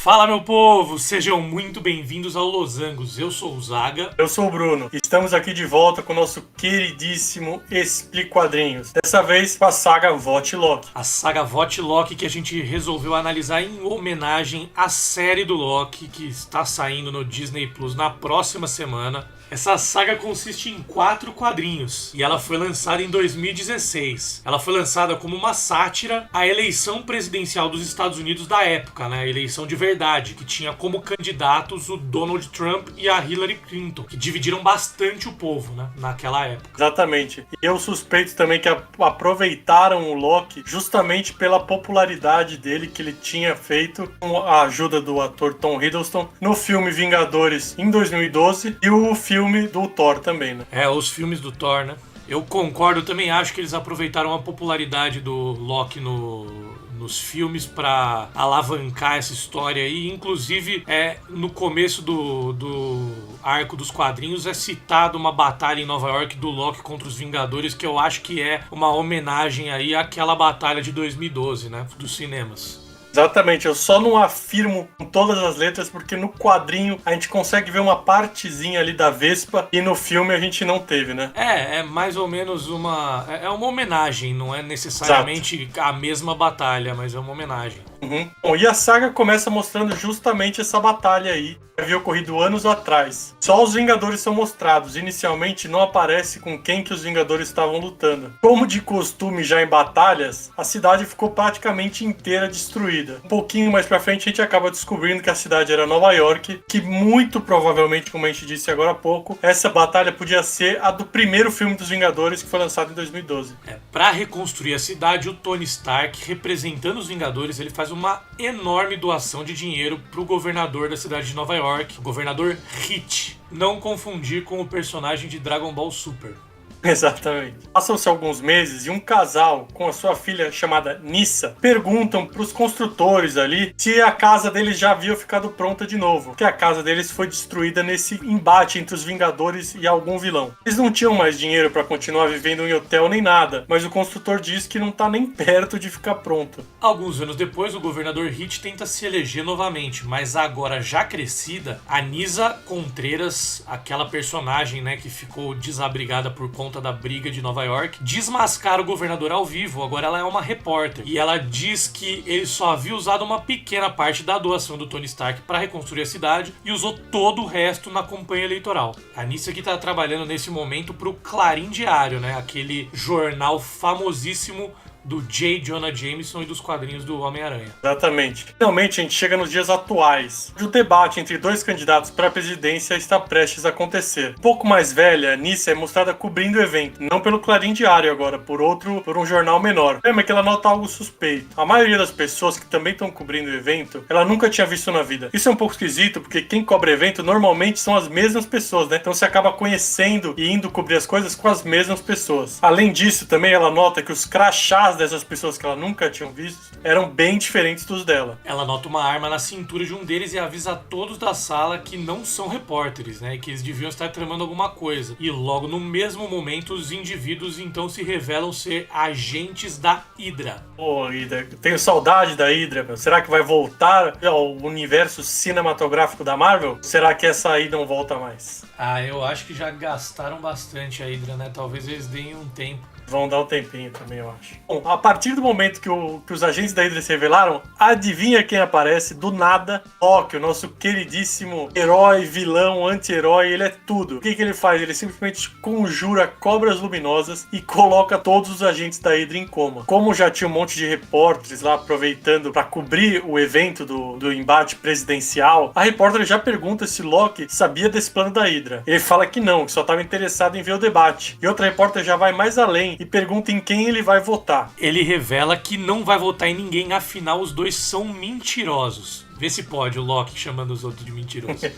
Fala, meu povo! Sejam muito bem-vindos ao Losangos. Eu sou o Zaga. Eu sou o Bruno. Estamos aqui de volta com o nosso queridíssimo Explique Quadrinhos. Dessa vez com a saga Vote Loki. A saga Vote Loki que a gente resolveu analisar em homenagem à série do Loki que está saindo no Disney Plus na próxima semana. Essa saga consiste em 4 quadrinhos e ela foi lançada em 2016. Ela foi lançada como uma sátira à eleição presidencial dos Estados Unidos da época, né? A eleição de verdade, que tinha como candidatos o Donald Trump e a Hillary Clinton, que dividiram bastante o povo, né? Naquela época. Exatamente. E eu suspeito também que aproveitaram o Loki justamente pela popularidade dele que ele tinha feito com a ajuda do ator Tom Hiddleston no filme Vingadores em 2012 e o filme do Thor também, né? Os filmes do Thor, né? Eu concordo, também acho que eles aproveitaram a popularidade do Loki nos filmes para alavancar essa história aí. Inclusive, no começo do arco dos quadrinhos é citado uma batalha em Nova York do Loki contra os Vingadores, que eu acho que é uma homenagem aí àquela batalha de 2012, né? Dos cinemas. Exatamente, eu só não afirmo com todas as letras porque no quadrinho a gente consegue ver uma partezinha ali da Vespa e no filme a gente não teve, né? É mais ou menos uma homenagem, não é necessariamente a mesma batalha, mas é uma homenagem. Uhum. Bom, e a saga começa mostrando justamente essa batalha aí, que havia ocorrido anos atrás. Só os Vingadores são mostrados, inicialmente não aparece com quem que os Vingadores estavam lutando. Como de costume já em batalhas, a cidade ficou praticamente inteira destruída. Um pouquinho mais pra frente a gente acaba descobrindo que a cidade era Nova York, que muito provavelmente, como a gente disse agora há pouco, essa batalha podia ser a do primeiro filme dos Vingadores, que foi lançado em 2012. Pra reconstruir a cidade, o Tony Stark, representando os Vingadores, ele faz uma enorme doação de dinheiro pro governador da cidade de Nova York, o governador Hit. Não confundir com o personagem de Dragon Ball Super. Exatamente. Passam-se alguns meses e um casal com a sua filha chamada Nyssa perguntam para os construtores ali se a casa deles já havia ficado pronta de novo, que a casa deles foi destruída nesse embate entre os Vingadores e algum vilão. Eles não tinham mais dinheiro para continuar vivendo em hotel nem nada, mas o construtor diz que não tá nem perto de ficar pronto. Alguns anos depois, o governador Hit tenta se eleger novamente, mas agora já crescida, a Nyssa Contreras, aquela personagem, né, que ficou desabrigada por conta da briga de Nova York, desmascara o governador ao vivo. Agora ela é uma repórter e ela diz que ele só havia usado uma pequena parte da doação do Tony Stark para reconstruir a cidade e usou todo o resto na campanha eleitoral. A Nyssa que tá trabalhando nesse momento pro Clarim Diário, né, aquele jornal famosíssimo do J. Jonah Jameson e dos quadrinhos do Homem-Aranha. Exatamente. Finalmente a gente chega nos dias atuais. O debate entre dois candidatos para a presidência está prestes a acontecer. Um pouco mais velha, Nyssa é mostrada cobrindo o evento, não pelo Clarim Diário agora, por um jornal menor. Lembra que ela nota algo suspeito. A maioria das pessoas que também estão cobrindo o evento, ela nunca tinha visto na vida. Isso é um pouco esquisito, porque quem cobre evento normalmente são as mesmas pessoas, né? Então você acaba conhecendo e indo cobrir as coisas com as mesmas pessoas. Além disso, também ela nota que os crachás dessas pessoas que ela nunca tinha visto eram bem diferentes dos dela. Ela nota uma arma na cintura de um deles e avisa a todos da sala que não são repórteres, né? E que eles deviam estar tramando alguma coisa. E logo no mesmo momento, os indivíduos então se revelam ser agentes da Hydra. Pô, Hydra, tenho saudade da Hydra, meu. Será que vai voltar ao universo cinematográfico da Marvel? Será que essa aí não volta mais? Eu acho que já gastaram bastante a Hydra, né? Talvez eles deem um tempo. Vão dar um tempinho também, eu acho. Bom, a partir do momento que os agentes da Hydra se revelaram, adivinha quem aparece? Do nada, Loki, o nosso queridíssimo herói, vilão, anti-herói, ele é tudo. O que ele faz? Ele simplesmente conjura cobras luminosas e coloca todos os agentes da Hydra em coma. Como já tinha um monte de repórteres lá aproveitando para cobrir o evento do embate presidencial, a repórter já pergunta se Loki sabia desse plano da Hydra. Ele fala que não, que só estava interessado em ver o debate. E outra repórter já vai mais além e pergunta em quem ele vai votar. Ele revela que não vai votar em ninguém, afinal os dois são mentirosos. Vê se pode o Loki chamando os outros de mentirosos.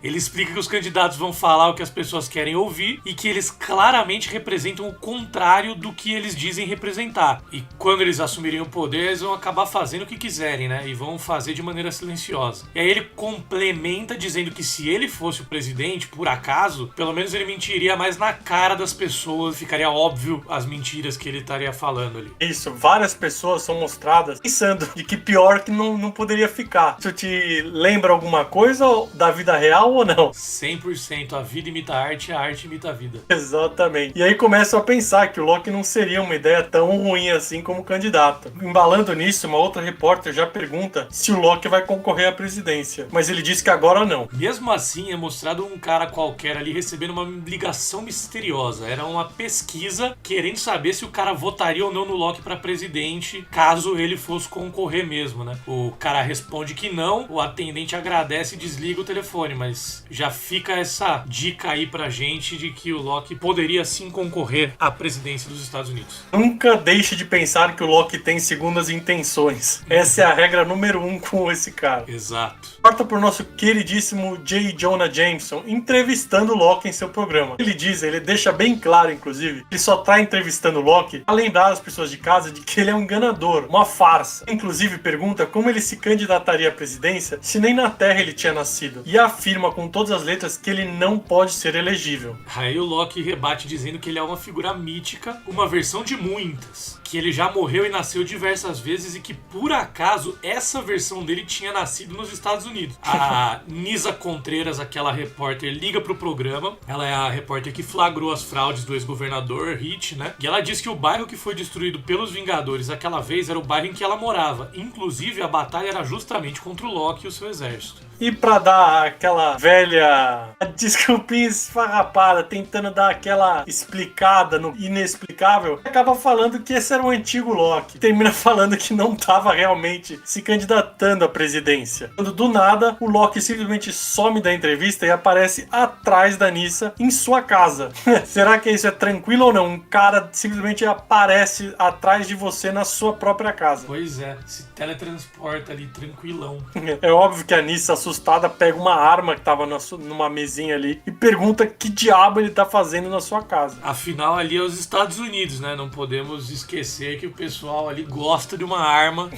Ele explica que os candidatos vão falar o que as pessoas querem ouvir e que eles claramente representam o contrário do que eles dizem representar. E quando eles assumirem o poder, eles vão acabar fazendo o que quiserem, né? E vão fazer de maneira silenciosa. E aí ele complementa dizendo que se ele fosse o presidente, por acaso, pelo menos ele mentiria mais na cara das pessoas, ficaria óbvio as mentiras que ele estaria falando ali. Isso, várias pessoas são mostradas pensando de que pior que não poderia ficar. Isso te lembra alguma coisa da vida real ou não? 100%. A vida imita a arte imita a vida. Exatamente. E aí começam a pensar que o Loki não seria uma ideia tão ruim assim como candidato. Embalando nisso, uma outra repórter já pergunta se o Loki vai concorrer à presidência. Mas ele diz que agora não. Mesmo assim, é mostrado um cara qualquer ali recebendo uma ligação misteriosa. Era uma pesquisa querendo saber se o cara votaria ou não no Loki pra presidente, caso ele fosse concorrer mesmo, né? O cara responde que não, o atendente agradece e desliga o telefone, mas já fica essa dica aí pra gente de que o Loki poderia sim concorrer à presidência dos Estados Unidos. Nunca deixe de pensar que o Loki tem segundas intenções. Essa é a regra número 1 com esse cara. Exato. Corta pro nosso queridíssimo J. Jonah Jameson entrevistando o Loki em seu programa. Ele deixa bem claro, inclusive, que ele só tá entrevistando o Loki pra lembrar as pessoas de casa de que ele é um enganador, uma farsa. Inclusive pergunta como ele se candidataria à presidência se nem na Terra ele tinha nascido. E afirma com todas as letras que ele não pode ser elegível. Aí o Loki rebate dizendo que ele é uma figura mítica, uma versão de muitas, que ele já morreu e nasceu diversas vezes e que por acaso essa versão dele tinha nascido nos Estados Unidos. A Nisa Contreras, aquela repórter, liga pro programa. Ela é a repórter que flagrou as fraudes do ex-governador Hit, né? E ela diz que o bairro que foi destruído pelos Vingadores aquela vez era o bairro em que ela morava. Inclusive a batalha era justamente contra o Loki e o seu exército. E pra dar aquela velha desculpinha esfarrapada, tentando dar aquela explicada no inexplicável, acaba falando que esse era o antigo Loki. Termina falando que não tava realmente se candidatando à presidência. Quando do nada, o Loki simplesmente some da entrevista e aparece atrás da Nyssa em sua casa. Será que isso é tranquilo ou não? Um cara simplesmente aparece atrás de você na sua própria casa. Pois é, se teletransporta ali tranquilão. É óbvio que a Nyssa, assustada, pega uma arma que tava numa mesinha ali e pergunta que diabo ele tá fazendo na sua casa. Afinal, ali é os Estados Unidos, né? Não podemos esquecer que o pessoal ali gosta de uma arma.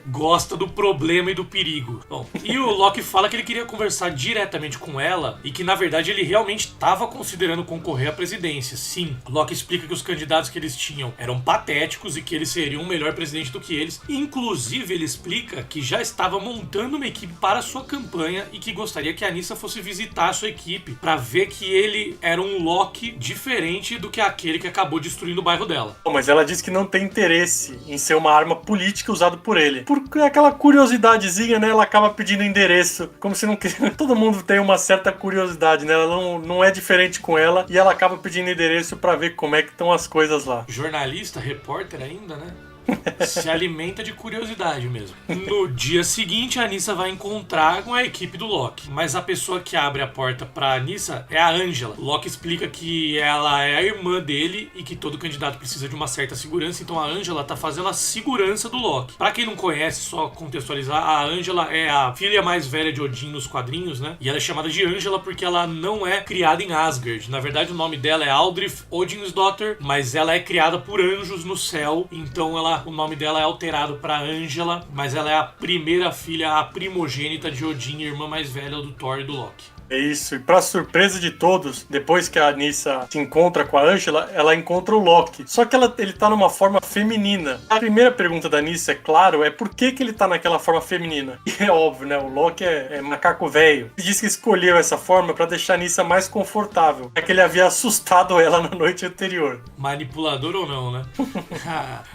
Gosta do problema e do perigo. Bom, e o Loki fala que ele queria conversar diretamente com ela e que, na verdade, ele realmente estava considerando concorrer à presidência. Sim, o Loki explica que os candidatos que eles tinham eram patéticos e que ele seria um melhor presidente do que eles. Inclusive, ele explica que já estava montando uma equipe para a sua campanha e que gostaria que a Nyssa fosse visitar a sua equipe para ver que ele era um Loki diferente do que aquele que acabou destruindo o bairro dela. Bom, mas ela diz que não tem interesse em ser uma arma política usada por ele. Porque aquela curiosidadezinha, né? Ela acaba pedindo endereço, como se não... Todo mundo tem uma certa curiosidade, né? Ela não é diferente com ela e ela acaba pedindo endereço pra ver como é que estão as coisas lá. Jornalista, repórter ainda, né? Se alimenta de curiosidade mesmo. No dia seguinte, a Nyssa vai encontrar com a equipe do Loki. Mas a pessoa que abre a porta pra Nyssa é a Angela. O Loki explica que ela é a irmã dele e que todo candidato precisa de uma certa segurança. Então a Angela tá fazendo a segurança do Loki. Pra quem não conhece, só contextualizar, a Angela é a filha mais velha de Odin nos quadrinhos, né? E ela é chamada de Angela porque ela não é criada em Asgard. Na verdade, o nome dela é Aldrich Odinsdóttir, mas ela é criada por anjos no céu. Então o nome dela é alterado para Angela, mas ela é a primeira filha, a primogênita de Odin, irmã mais velha do Thor e do Loki. É isso, e pra surpresa de todos, depois que a Nyssa se encontra com a Angela, ela encontra o Loki. Só que ele tá numa forma feminina. A primeira pergunta da Nyssa, é claro, é por que ele tá naquela forma feminina? E é óbvio, né? O Loki é macaco velho. Ele diz que escolheu essa forma pra deixar a Nyssa mais confortável, já que ele havia assustado ela na noite anterior. Manipulador ou não, né?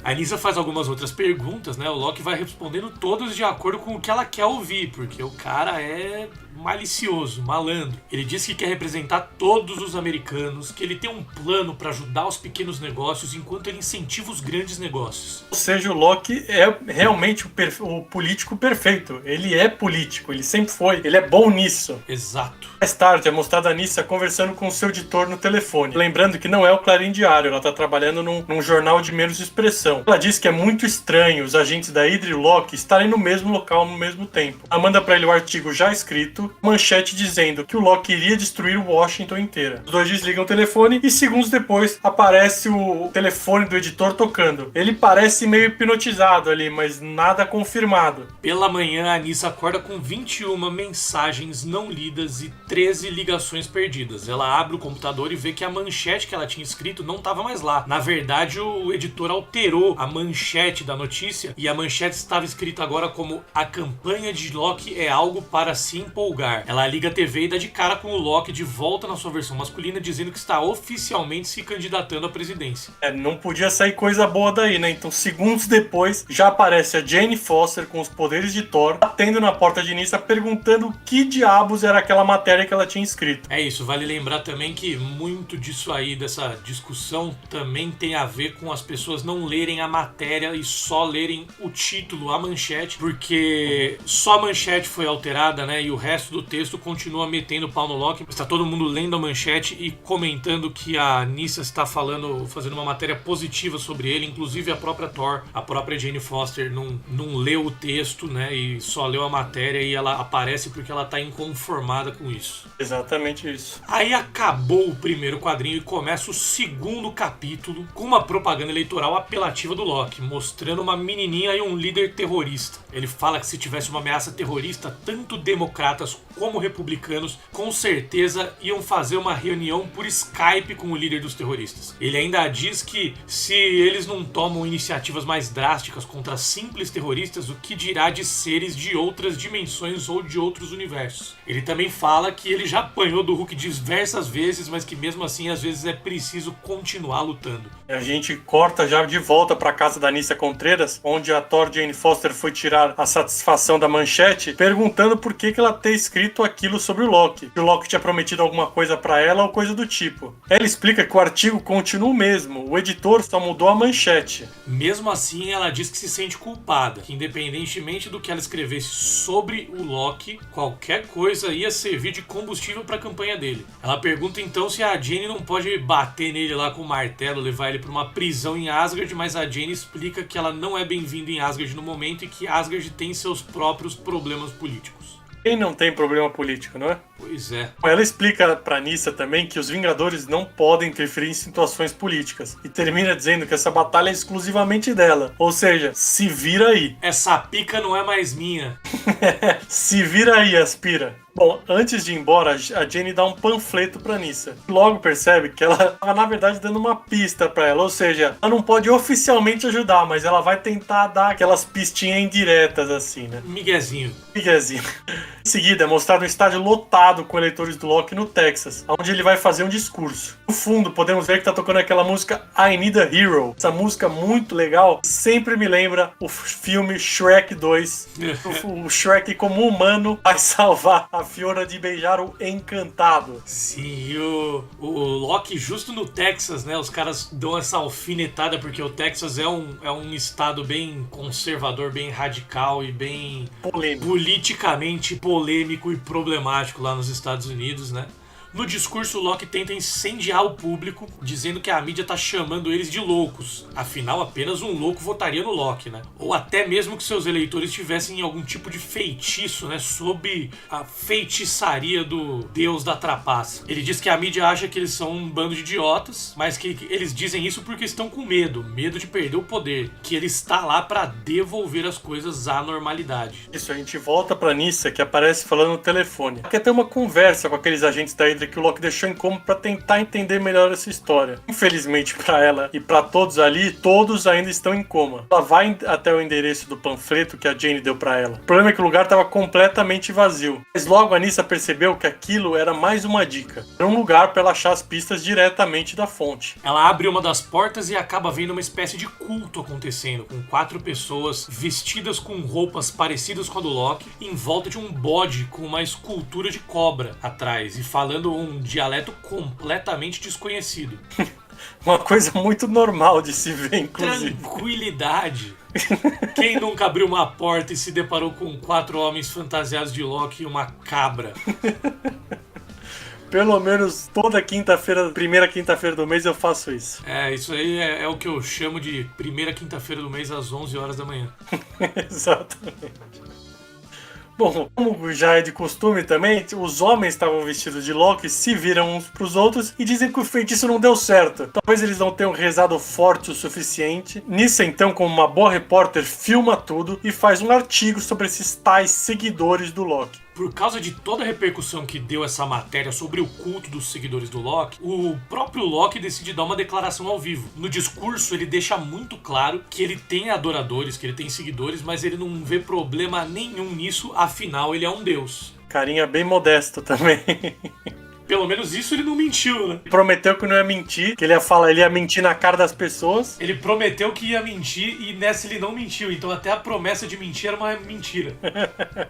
A Nyssa faz algumas outras perguntas, né? O Loki vai respondendo todas de acordo com o que ela quer ouvir, porque o cara é malicioso, malandro. Ele diz que quer representar todos os americanos, que ele tem um plano para ajudar os pequenos negócios enquanto ele incentiva os grandes negócios. Ou seja, o Loki é realmente o político perfeito. Ele é político, ele sempre foi. Ele é bom nisso. Exato. Mais tarde é mostrada a Nyssa conversando com seu editor no telefone. Lembrando que não é o Clarim Diário, ela está trabalhando num jornal de menos expressão. Ela diz que é muito estranho os agentes da Hydra e o Loki estarem no mesmo local no mesmo tempo. Ela manda para ele o artigo já escrito, manchete dizendo dizendo que o Loki iria destruir Washington inteira. Os dois desligam o telefone e segundos depois aparece o telefone do editor tocando. Ele parece meio hipnotizado ali, mas nada confirmado. Pela manhã, a Anissa acorda com 21 mensagens não lidas e 13 ligações perdidas. Ela abre o computador e vê que a manchete que ela tinha escrito não estava mais lá. Na verdade, o editor alterou a manchete da notícia e a manchete estava escrita agora como: a campanha de Loki é algo para se empolgar. Ela liga a TV e dá de cara com o Loki de volta na sua versão masculina, dizendo que está oficialmente se candidatando à presidência. Não podia sair coisa boa daí, né? Então, segundos depois, já aparece a Jane Foster com os poderes de Thor, batendo na porta de Nyssa, perguntando o que diabos era aquela matéria que ela tinha escrito. É isso, vale lembrar também que muito disso aí, dessa discussão, também tem a ver com as pessoas não lerem a matéria e só lerem o título, a manchete, porque só a manchete foi alterada, né? E o resto do texto continua metendo pau no Loki. Está todo mundo lendo a manchete e comentando que a Nyssa está fazendo uma matéria positiva sobre ele, inclusive a própria Thor, a própria Jane Foster não leu o texto, né? E só leu a matéria e ela aparece porque ela está inconformada com isso. Exatamente isso. Aí acabou o primeiro quadrinho e começa o segundo capítulo com uma propaganda eleitoral apelativa do Loki, mostrando uma menininha e um líder terrorista. Ele fala que se tivesse uma ameaça terrorista, tanto democratas como republicanos com certeza iam fazer uma reunião por Skype com o líder dos terroristas. Ele ainda diz que se eles não tomam iniciativas mais drásticas contra simples terroristas, o que dirá de seres de outras dimensões ou de outros universos. Ele também fala que ele já apanhou do Hulk diversas vezes, mas que mesmo assim às vezes é preciso continuar lutando. A gente corta já de volta para casa da Nyssa Contreras, onde a Thor Jane Foster foi tirar a satisfação da manchete, perguntando por que ela ter escrito aquilo sobre o Loki. Que o Loki tinha prometido alguma coisa para ela ou coisa do tipo. Ela explica que o artigo continua o mesmo, o editor só mudou a manchete. Mesmo assim, ela diz que se sente culpada, que independentemente do que ela escrevesse sobre o Loki, qualquer coisa ia servir de combustível para a campanha dele. Ela pergunta então se a Jane não pode bater nele lá com o martelo, levar ele para uma prisão em Asgard, mas a Jane explica que ela não é bem-vinda em Asgard no momento e que Asgard tem seus próprios problemas políticos. Quem não tem problema político, não é? Pois é. Ela explica pra Nyssa também que os Vingadores não podem interferir em situações políticas. E termina dizendo que essa batalha é exclusivamente dela. Ou seja, se vira aí. Essa pica não é mais minha. Se vira aí, aspira. Bom, antes de ir embora, a Jane dá um panfleto pra Nyssa. Logo percebe que ela tava, na verdade, dando uma pista pra ela. Ou seja, ela não pode oficialmente ajudar, mas ela vai tentar dar aquelas pistinhas indiretas, assim, né? Miguezinho. Em seguida, é mostrado um estádio lotado com eleitores do Loki no Texas, onde ele vai fazer um discurso. No fundo, podemos ver que tá tocando aquela música I Need a Hero. Essa música muito legal sempre me lembra o filme Shrek 2. O Shrek como humano vai salvar a Fiona de beijar o encantado. Sim, e o Loki justo no Texas, né? Os caras dão essa alfinetada porque o Texas é um estado bem conservador, bem radical e bem politicamente polêmico e problemático lá nos Estados Unidos, né? No discurso, o Loki tenta incendiar o público, dizendo que a mídia tá chamando eles de loucos. Afinal, apenas um louco votaria no Loki, né? Ou até mesmo que seus eleitores tivessem algum tipo de feitiço, né? Sob a feitiçaria do deus da trapaça. Ele diz que a mídia acha que eles são um bando de idiotas, mas que eles dizem isso porque estão com medo de perder o poder. Que ele está lá pra devolver as coisas à normalidade. Isso, a gente volta pra Nyssa, que aparece falando no telefone. Quer ter uma conversa com aqueles agentes da Hydra que o Loki deixou em coma para tentar entender melhor essa história. Infelizmente para ela e para todos ali, todos ainda estão em coma. Ela vai até o endereço do panfleto que a Jane deu para ela. O problema é que o lugar estava completamente vazio. Mas logo a Nyssa percebeu que aquilo era mais uma dica. Era um lugar para ela achar as pistas diretamente da fonte. Ela abre uma das portas e acaba vendo uma espécie de culto acontecendo, com 4 pessoas vestidas com roupas parecidas com a do Loki, em volta de um bode com uma escultura de cobra atrás e falando um dialeto completamente desconhecido. Uma coisa muito normal de se ver, inclusive. Tranquilidade. Quem nunca abriu uma porta e se deparou com 4 homens fantasiados de Loki e uma cabra? Pelo menos toda quinta-feira, primeira quinta-feira do mês eu faço isso. Isso aí é o que eu chamo de primeira quinta-feira do mês às 11 horas da manhã. Exatamente. Bom, como já é de costume também, os homens estavam vestidos de Loki, se viram uns pros outros e dizem que o feitiço não deu certo. Talvez eles não tenham rezado forte o suficiente. Nisso, então, como uma boa repórter, filma tudo e faz um artigo sobre esses tais seguidores do Loki. Por causa de toda a repercussão que deu essa matéria sobre o culto dos seguidores do Loki, o próprio Loki decide dar uma declaração ao vivo. No discurso, ele deixa muito claro que ele tem adoradores, que ele tem seguidores, mas ele não vê problema nenhum nisso, afinal ele é um deus. Carinha bem modesto também. Pelo menos isso ele não mentiu, né? Prometeu que não ia mentir, que ele ia mentir na cara das pessoas. Ele prometeu que ia mentir e nessa ele não mentiu. Então até a promessa de mentir era uma mentira.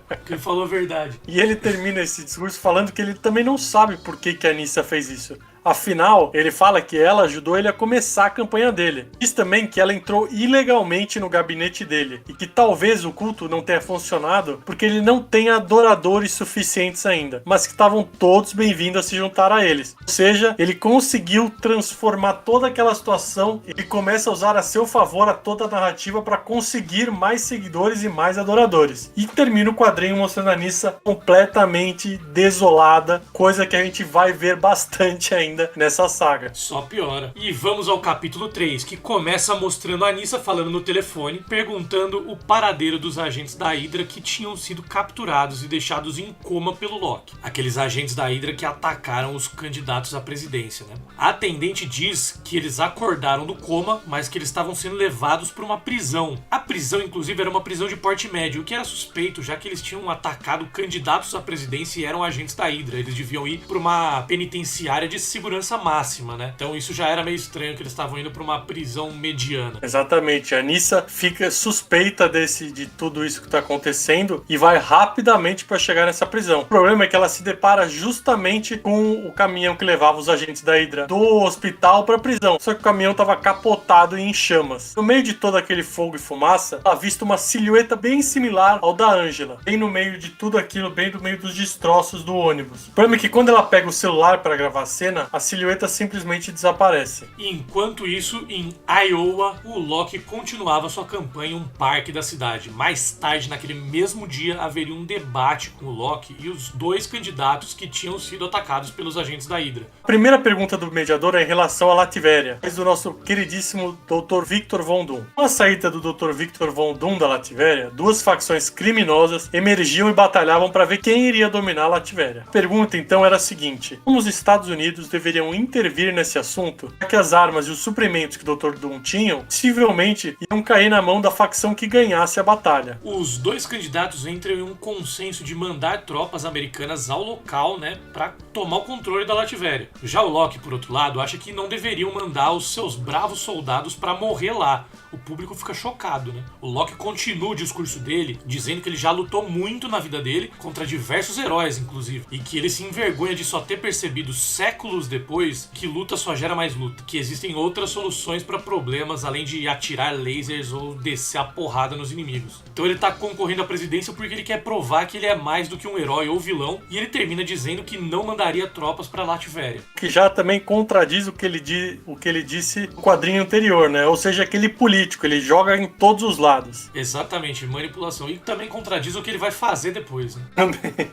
Porque ele falou a verdade. E ele termina esse discurso falando que ele também não sabe por que a Anissa fez isso. Afinal, ele fala que ela ajudou ele a começar a campanha dele. Diz também que ela entrou ilegalmente no gabinete dele e que talvez o culto não tenha funcionado porque ele não tem adoradores suficientes ainda, mas que estavam todos bem-vindos a se juntar a eles. Ou seja, ele conseguiu transformar toda aquela situação e ele começa a usar a seu favor a toda a narrativa para conseguir mais seguidores e mais adoradores. E termina o quadrinho mostrando a Anissa completamente desolada, coisa que a gente vai ver bastante ainda nessa saga. Só piora. E vamos ao capítulo 3, que começa mostrando a Anissa falando no telefone, perguntando o paradeiro dos agentes da Hydra que tinham sido capturados e deixados em coma pelo Loki. Aqueles agentes da Hydra que atacaram os candidatos à presidência, né? A atendente diz que eles acordaram do coma, mas que eles estavam sendo levados para uma prisão. A prisão, inclusive, era uma prisão de porte médio, o que era suspeito, já que eles tinham atacado candidatos à presidência e eram agentes da Hydra. Eles deviam ir para uma penitenciária de segurança máxima, né? Então isso já era meio estranho que eles estavam indo para uma prisão mediana. Exatamente. A Anissa fica suspeita de tudo isso que está acontecendo e vai rapidamente para chegar nessa prisão. O problema é que ela se depara justamente com o caminhão que levava os agentes da Hydra do hospital para a prisão. Só que o caminhão estava capotado e em chamas. No meio de todo aquele fogo e fumaça, ela avista uma silhueta bem similar ao da Angela. Bem no meio de tudo aquilo, bem no meio dos destroços do ônibus. O problema é que quando ela pega o celular para gravar a cena, a silhueta simplesmente desaparece. Enquanto isso, em Iowa, o Loki continuava sua campanha em um parque da cidade. Mais tarde, naquele mesmo dia, haveria um debate com o Loki e os dois candidatos que tinham sido atacados pelos agentes da Hydra. A primeira pergunta do mediador é em relação à Latvéria, do nosso queridíssimo Dr. Victor Von Doom. Com a saída do Dr. Victor Von Doom da Latvéria, duas facções criminosas emergiam e batalhavam para ver quem iria dominar a Latvéria. A pergunta então era a seguinte: como os Estados Unidos deveriam intervir nesse assunto, já que as armas e os suprimentos que o Dr. Doom tinham possivelmente iam cair na mão da facção que ganhasse a batalha. Os dois candidatos entram em um consenso de mandar tropas americanas ao local, né, para tomar o controle da Latvéria. Já o Loki, por outro lado, acha que não deveriam mandar os seus bravos soldados para morrer lá. O público fica chocado, né? O Loki continua o discurso dele, dizendo que ele já lutou muito na vida dele, contra diversos heróis, inclusive, e que ele se envergonha de só ter percebido séculos depois que luta só gera mais luta, que existem outras soluções para problemas além de atirar lasers ou descer a porrada nos inimigos. Então ele tá concorrendo à presidência porque ele quer provar que ele é mais do que um herói ou vilão, e ele termina dizendo que não mandaria tropas para Latvéria. Que já também contradiz o que ele disse no quadrinho anterior, né? Ou seja, aquele político, ele joga em todos os lados. Exatamente, manipulação. E também contradiz o que ele vai fazer depois, né? Também.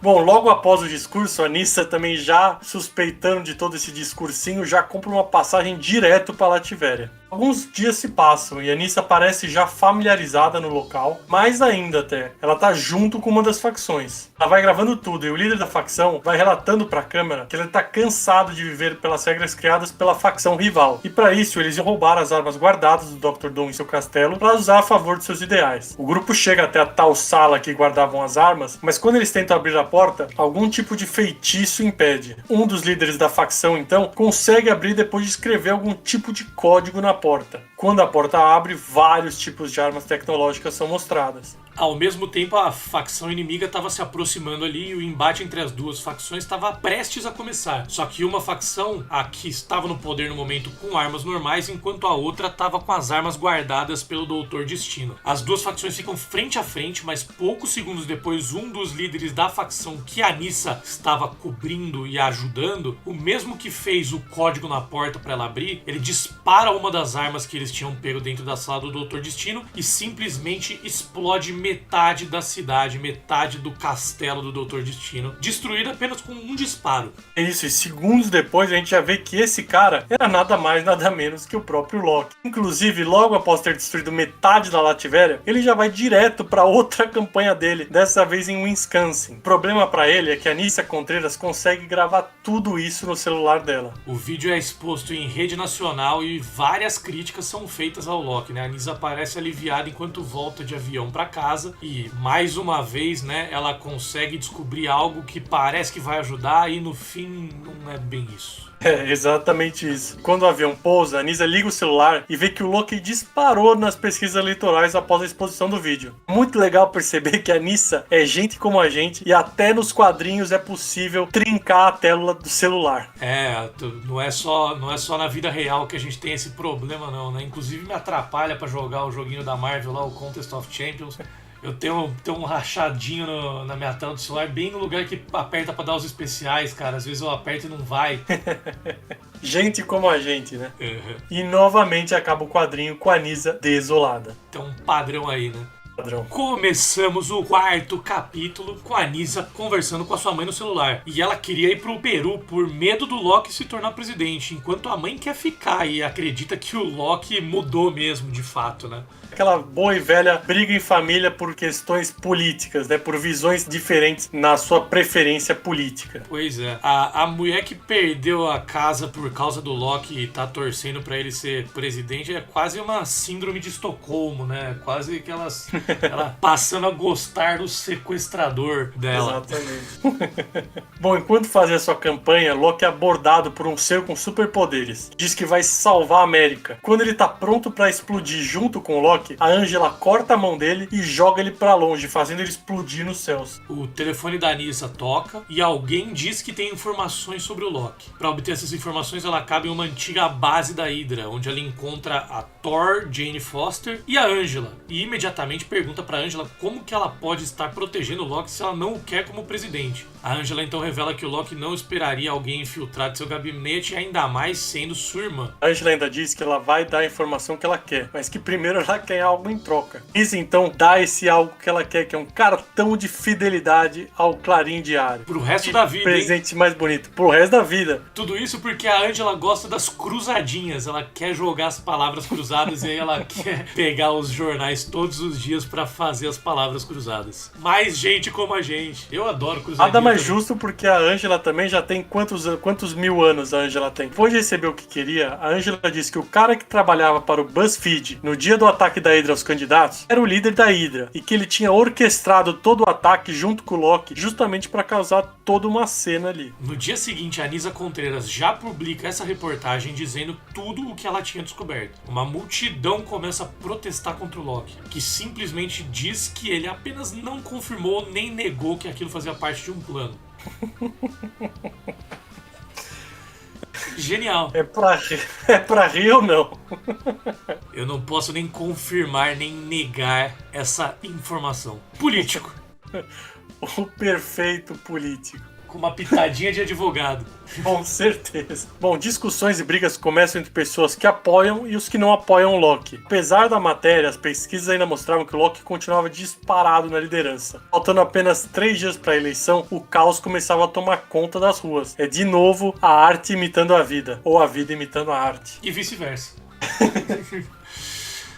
Bom, logo após o discurso, a Anissa também já suspeitando de todo esse discursinho, já compra uma passagem direto para Latvéria. Alguns dias se passam e a Anissa parece já familiarizada no local, mais ainda até, ela tá junto com uma das facções. Ela vai gravando tudo e o líder da facção vai relatando pra câmera que ele tá cansado de viver pelas regras criadas pela facção rival. E para isso eles iam roubar as armas guardadas do Dr. Doom em seu castelo para usar a favor de seus ideais. O grupo chega até a tal sala que guardavam as armas, mas quando eles tentam abrir a porta, algum tipo de feitiço impede. Um dos líderes da facção então consegue abrir depois de escrever algum tipo de código na porta. Quando a porta abre, vários tipos de armas tecnológicas são mostradas. Ao mesmo tempo, a facção inimiga estava se aproximando ali e o embate entre as duas facções estava prestes a começar. Só que uma facção, a que estava no poder no momento com armas normais, enquanto a outra estava com as armas guardadas pelo Doutor Destino. As duas facções ficam frente a frente, mas poucos segundos depois, um dos líderes da facção que a Anissa estava cobrindo e ajudando, o mesmo que fez o código na porta para ela abrir, ele dispara uma das armas que eles tinham pego dentro da sala do Doutor Destino e simplesmente explode metade da cidade, metade do castelo do Dr. Destino, destruída apenas com um disparo. É isso, e segundos depois a gente já vê que esse cara era nada mais, nada menos que o próprio Loki. Inclusive, logo após ter destruído metade da Lativéria, ele já vai direto para outra campanha dele, dessa vez em Wisconsin. O problema para ele é que a Nyssa Contreras consegue gravar tudo isso no celular dela. O vídeo é exposto em rede nacional e várias críticas são feitas ao Loki, né? A Nyssa parece aliviada enquanto volta de avião para casa e, mais uma vez, né, ela consegue descobrir algo que parece que vai ajudar e, no fim, não é bem isso. É, exatamente isso. Quando o avião pousa, a Nyssa liga o celular e vê que o Loki disparou nas pesquisas eleitorais após a exposição do vídeo. Muito legal perceber que a Nyssa é gente como a gente e até nos quadrinhos é possível trincar a tela do celular. É, não é só na vida real que a gente tem esse problema não, né? Inclusive me atrapalha pra jogar o joguinho da Marvel lá, o Contest of Champions. Eu tenho um rachadinho na minha tela do celular, bem no lugar que aperta pra dar os especiais, cara. Às vezes eu aperto e não vai. Gente como a gente, né? Uhum. E novamente acaba o quadrinho com a Nyssa desolada. Tem um padrão aí, né? Padrão. Começamos o quarto capítulo com a Nyssa conversando com a sua mãe no celular. E ela queria ir pro Peru por medo do Loki se tornar presidente, enquanto a mãe quer ficar e acredita que o Loki mudou mesmo, de fato, né? Aquela boa e velha briga em família por questões políticas, né? Por visões diferentes na sua preferência política. Pois é. A mulher que perdeu a casa por causa do Loki e tá torcendo pra ele ser presidente é quase uma síndrome de Estocolmo, né? Quase que ela passando a gostar do sequestrador dela. Exatamente. Bom, enquanto fazia sua campanha, Loki é abordado por um ser com superpoderes. Diz que vai salvar a América. Quando ele tá pronto pra explodir junto com o Loki, a Angela corta a mão dele e joga ele pra longe, fazendo ele explodir nos céus. O telefone da Nyssa toca e alguém diz que tem informações sobre o Loki. Para obter essas informações, ela acaba em uma antiga base da Hydra, onde ela encontra a Thor, Jane Foster e a Angela. E imediatamente pergunta pra Angela como que ela pode estar protegendo o Loki se ela não o quer como presidente. A Angela então revela que o Loki não esperaria alguém infiltrar de seu gabinete, ainda mais sendo sua irmã. A Angela ainda diz que ela vai dar a informação que ela quer, mas que primeiro ela quer algo em troca. Nyssa então dá esse algo que ela quer, que é um cartão de fidelidade ao Clarim Diário. Pro resto da vida, presente mais bonito, pro resto da vida. Tudo isso porque a Angela gosta das cruzadinhas. Ela quer jogar as palavras cruzadas e aí ela quer pegar os jornais todos os dias pra fazer as palavras cruzadas. Mais gente como a gente. Eu adoro cruzadinha. Nada mais justo porque a Angela também já tem quantos mil anos a Angela tem. Depois de receber o que queria, a Angela disse que o cara que trabalhava para o BuzzFeed no dia do ataque da Hydra aos candidatos era o líder da Hydra e que ele tinha orquestrado todo o ataque junto com o Loki justamente para causar toda uma cena ali. No dia seguinte, a Nyssa Contreras já publica essa reportagem dizendo tudo o que ela tinha descoberto. Uma multidão começa a protestar contra o Loki, que simplesmente diz que ele apenas não confirmou nem negou que aquilo fazia parte de um plano. Genial. É pra rir ou não? Eu não posso nem confirmar nem negar essa informação. Político. O perfeito político. Com uma pitadinha de advogado. Com certeza. Bom, discussões e brigas começam entre pessoas que apoiam e os que não apoiam o Loki. Apesar da matéria, as pesquisas ainda mostravam que o Loki continuava disparado na liderança. Faltando apenas 3 dias para a eleição, o caos começava a tomar conta das ruas. É de novo a arte imitando a vida, ou a vida imitando a arte. E vice-versa.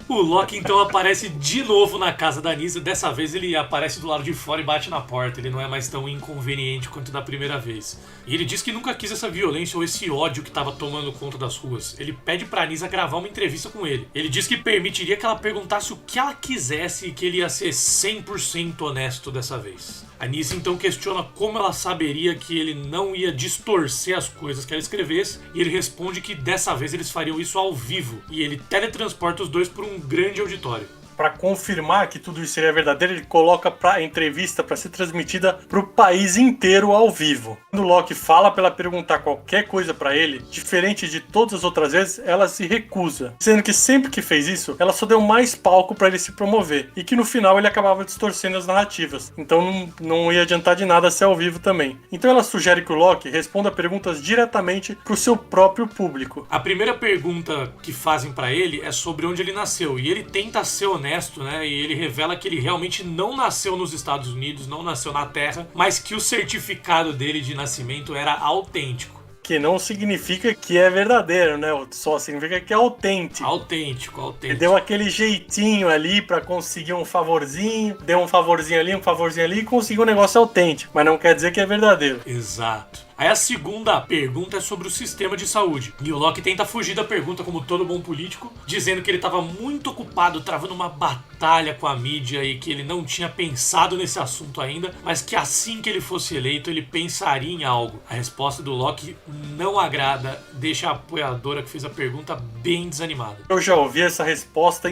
O Loki então aparece de novo na casa da Nyssa. Dessa vez ele aparece do lado de fora e bate na porta. Ele não é mais tão inconveniente quanto da primeira vez. E ele diz que nunca quis essa violência ou esse ódio que estava tomando conta das ruas. Ele pede pra Nyssa gravar uma entrevista com ele. Ele diz que permitiria que ela perguntasse o que ela quisesse e que ele ia ser 100% honesto dessa vez. A Nyssa então questiona como ela saberia que ele não ia distorcer as coisas que ela escrevesse, e ele responde que dessa vez eles fariam isso ao vivo, e ele teletransporta os dois para um grande auditório. Para confirmar que tudo isso seria verdadeiro, ele coloca a entrevista para ser transmitida para o país inteiro ao vivo. Quando o Loki fala para ela perguntar qualquer coisa para ele, diferente de todas as outras vezes, ela se recusa. Sendo que sempre que fez isso, ela só deu mais palco para ele se promover. E que no final ele acabava distorcendo as narrativas. Então não ia adiantar de nada ser ao vivo também. Então ela sugere que o Loki responda perguntas diretamente para o seu próprio público. A primeira pergunta que fazem para ele é sobre onde ele nasceu. E ele tenta ser honesto honesto, né? E ele revela que ele realmente não nasceu nos Estados Unidos, não nasceu na Terra, mas que o certificado dele de nascimento era autêntico. Que não significa que é verdadeiro, né? Só significa que é autêntico. Autêntico. Ele deu aquele jeitinho ali pra conseguir um favorzinho, deu um favorzinho ali e conseguiu um negócio autêntico. Mas não quer dizer que é verdadeiro. Exato. Aí a segunda pergunta é sobre o sistema de saúde. E o Locke tenta fugir da pergunta, como todo bom político, dizendo que ele estava muito ocupado travando uma batalha com a mídia e que ele não tinha pensado nesse assunto ainda, mas que assim que ele fosse eleito, ele pensaria em algo. A resposta do Locke não agrada, deixa a apoiadora que fez a pergunta bem desanimada. Eu já ouvi essa resposta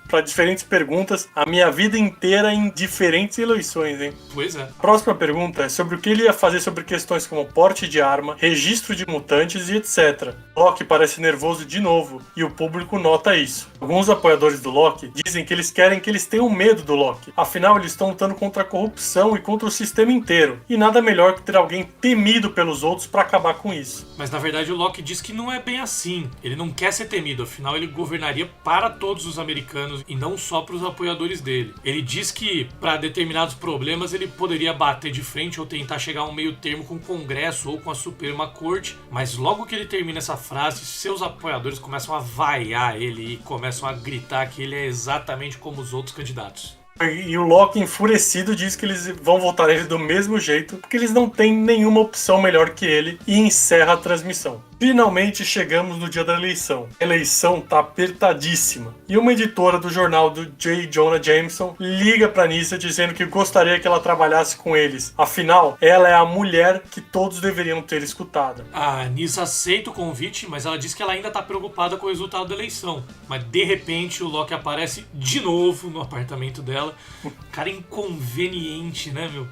para diferentes perguntas a minha vida inteira em diferentes eleições, hein? Pois é. A próxima pergunta é sobre o que ele ia fazer sobre questões como porte de arma, registro de mutantes e etc. Locke parece nervoso de novo, e o público nota isso. Alguns apoiadores do Locke dizem que eles querem que eles tenham medo do Locke, afinal eles estão lutando contra a corrupção e contra o sistema inteiro, e nada melhor que ter alguém temido pelos outros para acabar com isso. Mas na verdade o Locke diz que não é bem assim, ele não quer ser temido, afinal ele governaria para todos os americanos e não só para os apoiadores dele. Ele diz que para determinados problemas ele poderia bater de frente ou tentar chegar a um meio termo com o Congresso ou com a Suprema Corte, mas logo que ele termina essa frase, seus apoiadores começam a vaiar ele e começam a gritar que ele é exatamente como os outros candidatos. E o Locke, enfurecido, diz que eles vão votar nele do mesmo jeito, porque eles não têm nenhuma opção melhor que ele, e encerra a transmissão. Finalmente chegamos no dia da eleição. A eleição tá apertadíssima. E uma editora do jornal do J. Jonah Jameson liga pra Nyssa dizendo que gostaria que ela trabalhasse com eles. Afinal, ela é a mulher que todos deveriam ter escutado. A Nyssa aceita o convite, mas ela diz que ela ainda tá preocupada com o resultado da eleição. Mas de repente o Locke aparece de novo no apartamento dela. Cara inconveniente, né, meu?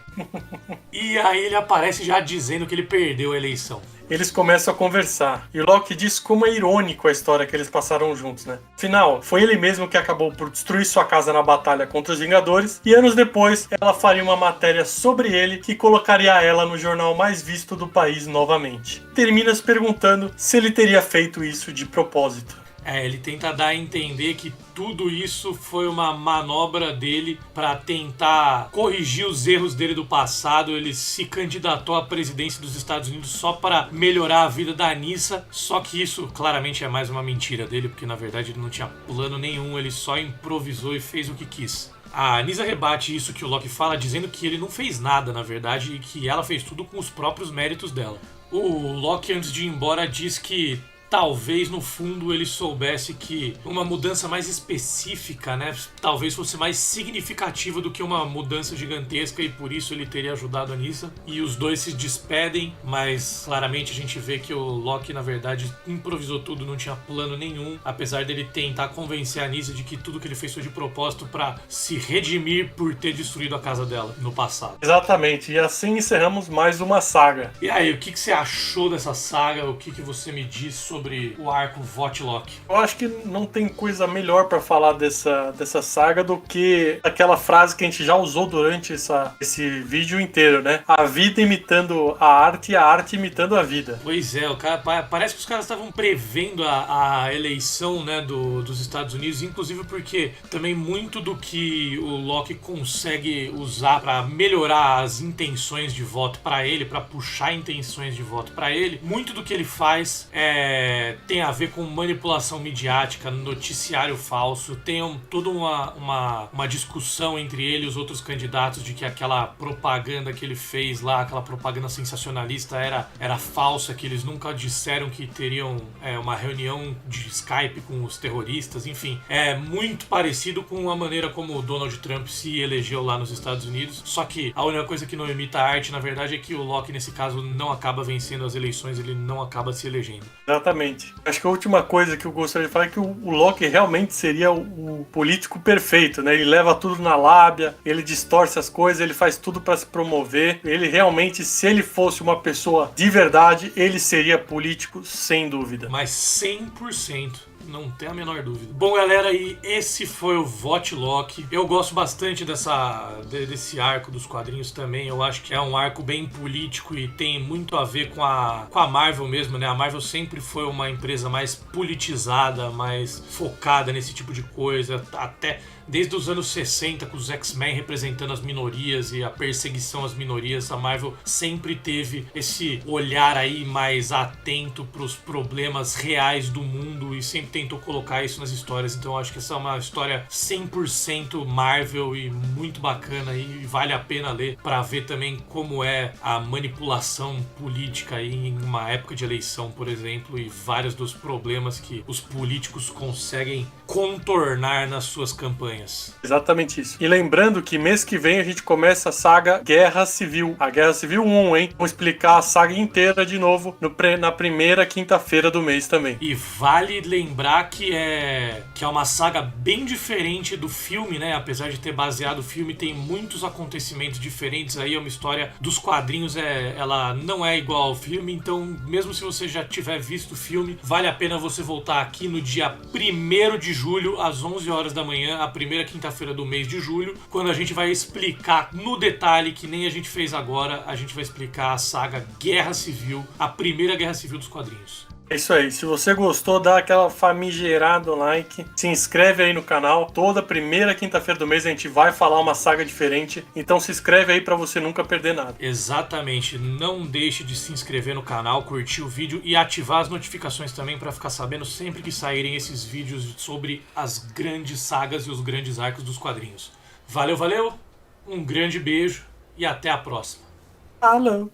E aí ele aparece já dizendo que ele perdeu a eleição. Eles começam a conversar, e o Locke diz como é irônico a história que eles passaram juntos, né? Afinal, foi ele mesmo que acabou por destruir sua casa na batalha contra os Vingadores, e anos depois, ela faria uma matéria sobre ele que colocaria ela no jornal mais visto do país novamente. Termina se perguntando se ele teria feito isso de propósito. Ele tenta dar a entender que tudo isso foi uma manobra dele para tentar corrigir os erros dele do passado. Ele se candidatou à presidência dos Estados Unidos só para melhorar a vida da Nyssa, só que isso claramente é mais uma mentira dele, porque na verdade ele não tinha plano nenhum, ele só improvisou e fez o que quis. A Nyssa rebate isso que o Locke fala, dizendo que ele não fez nada, na verdade, e que ela fez tudo com os próprios méritos dela. O Locke, antes de ir embora, diz que talvez no fundo ele soubesse que uma mudança mais específica, né, talvez fosse mais significativa do que uma mudança gigantesca, e por isso ele teria ajudado a Nyssa. E os dois se despedem, mas claramente a gente vê que o Locke na verdade improvisou tudo, não tinha plano nenhum, apesar dele tentar convencer a Nyssa de que tudo que ele fez foi de propósito para se redimir por ter destruído a casa dela no passado. Exatamente, e assim encerramos mais uma saga. E aí, o que você achou dessa saga? O que você me diz sobre o arco Vote Locke? Eu acho que não tem coisa melhor pra falar dessa saga do que aquela frase que a gente já usou durante esse vídeo inteiro, né? A vida imitando a arte e a arte imitando a vida. Pois é, o cara, parece que os caras estavam prevendo a eleição, né, dos Estados Unidos, inclusive porque também muito do que o Locke consegue usar pra melhorar as intenções de voto pra ele, pra puxar intenções de voto pra ele, muito do que ele faz tem a ver com manipulação midiática, noticiário falso, tem toda uma discussão entre ele e os outros candidatos de que aquela propaganda que ele fez lá, aquela propaganda sensacionalista era falsa, que eles nunca disseram que teriam uma reunião de Skype com os terroristas, enfim. É muito parecido com a maneira como o Donald Trump se elegeu lá nos Estados Unidos, só que a única coisa que não imita a arte, na verdade, é que o Locke, nesse caso, não acaba vencendo as eleições, ele não acaba se elegendo. Exatamente. Acho que a última coisa que eu gostaria de falar é que o Locke realmente seria o político perfeito, né? Ele leva tudo na lábia, ele distorce as coisas, ele faz tudo para se promover. Ele realmente, se ele fosse uma pessoa de verdade, ele seria político sem dúvida. Mas 100%. Não tem a menor dúvida. Bom, galera, e esse foi o Votlok. Eu gosto bastante desse arco dos quadrinhos também. Eu acho que é um arco bem político e tem muito a ver com a Marvel mesmo, né? A Marvel sempre foi uma empresa mais politizada, mais focada nesse tipo de coisa, até desde os anos 60, com os X-Men representando as minorias e a perseguição às minorias. A Marvel sempre teve esse olhar aí mais atento para os problemas reais do mundo e sempre tentou colocar isso nas histórias. Então eu acho que essa é uma história 100% Marvel e muito bacana, e vale a pena ler para ver também como é a manipulação política aí em uma época de eleição, por exemplo, e vários dos problemas que os políticos conseguem contornar nas suas campanhas. Exatamente isso. E lembrando que mês que vem a gente começa a saga Guerra Civil. A Guerra Civil 1, hein? Vamos explicar a saga inteira de novo na primeira quinta-feira do mês também. E vale lembrar que é uma saga bem diferente do filme, né? Apesar de ter baseado o filme, tem muitos acontecimentos diferentes aí. É uma história dos quadrinhos, ela não é igual ao filme. Então, mesmo se você já tiver visto o filme, vale a pena você voltar aqui no dia 1º de julho, às 11 horas da manhã, a primeira quinta-feira do mês de julho, quando a gente vai explicar no detalhe, que nem a gente fez agora, a gente vai explicar a saga Guerra Civil, a primeira Guerra Civil dos quadrinhos. É isso aí. Se você gostou, dá aquela famigerada like. Se inscreve aí no canal. Toda primeira quinta-feira do mês a gente vai falar uma saga diferente. Então se inscreve aí pra você nunca perder nada. Exatamente. Não deixe de se inscrever no canal, curtir o vídeo e ativar as notificações também pra ficar sabendo sempre que saírem esses vídeos sobre as grandes sagas e os grandes arcos dos quadrinhos. Valeu, valeu. Um grande beijo e até a próxima. Alô.